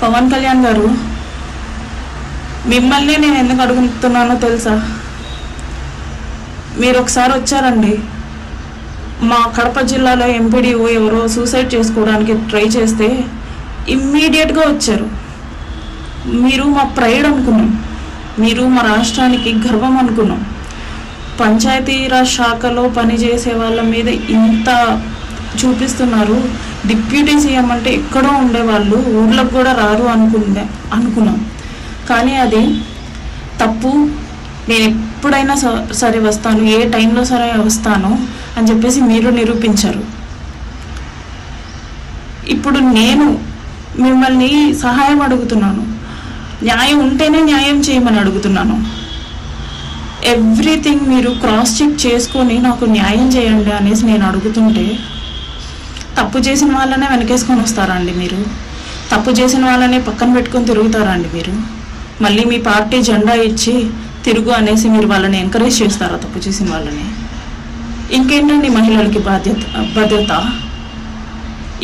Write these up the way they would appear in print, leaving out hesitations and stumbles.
పవన్ కళ్యాణ్ గారు, మిమ్మల్ని నేను ఎందుకు అడుగుతున్నానో తెలుసా? మీరు ఒకసారి వచ్చారండి, మా కడప జిల్లాలో ఎంపీడీఓ ఎవరో సూసైడ్ చేసుకోవడానికి ట్రై చేస్తే ఇమ్మీడియట్గా వచ్చారు. మీరు మా ప్రైడ్ అనుకున్నాం, మీరు మా రాష్ట్రానికి గర్వం అనుకున్నాం. పంచాయతీరాజ్ శాఖలో పనిచేసే వాళ్ళ మీద ఇంత చూపిస్తున్నారు. డిప్యూటీ సీఎం అంటే ఎక్కడో ఉండేవాళ్ళు, ఊర్లకు కూడా రారు అనుకున్నాం. కానీ అది తప్పు. నేను ఎప్పుడైనా సరే వస్తాను, ఏ టైంలో సరే వస్తాను అని చెప్పేసి మీరు నిరూపించారు. ఇప్పుడు నేను మిమ్మల్ని సహాయం అడుగుతున్నాను, న్యాయం ఉంటేనే న్యాయం చేయమని అడుగుతున్నాను. ఎవ్రీథింగ్ మీరు క్రాస్ చెక్ చేసుకొని నాకు న్యాయం చేయండి అనేసి నేను అడుగుతుంటే, తప్పు చేసిన వాళ్ళనే వెనకేసుకొని వస్తారా అండి మీరు? తప్పు చేసిన వాళ్ళనే పక్కన పెట్టుకొని తిరుగుతారా అండి మీరు? మళ్ళీ మీ పార్టీ జెండా ఇచ్చి తిరుగు అనేసి మీరు వాళ్ళని ఎంకరేజ్ చేస్తారా తప్పు చేసిన వాళ్ళని? ఇంకేంటండి మహిళలకి భద్రత?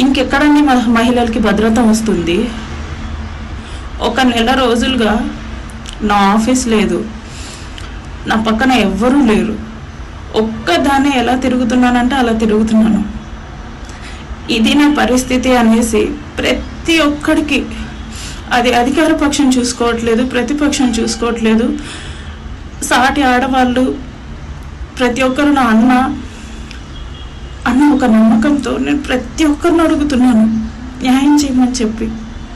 ఇంకెక్కడండి మహిళలకి భద్రత వస్తుంది? ఒక నెల రోజులుగా నా ఆఫీస్ లేదు, నా పక్కన ఎవ్వరూ లేరు, ఒక్కదాన్ని ఎలా తిరుగుతున్నానంటే అలా తిరుగుతున్నాను. ఇది నా పరిస్థితి అనేసి ప్రతి ఒక్కడికి, అది అధికార పక్షం చూసుకోవట్లేదు, ప్రతిపక్షం చూసుకోవట్లేదు, సాటి ఆడవాళ్ళు ప్రతి ఒక్కరు నా అన్న ఒక నమ్మకంతో నేను ప్రతి ఒక్కరిని అడుగుతున్నాను న్యాయం చేయమని చెప్పి.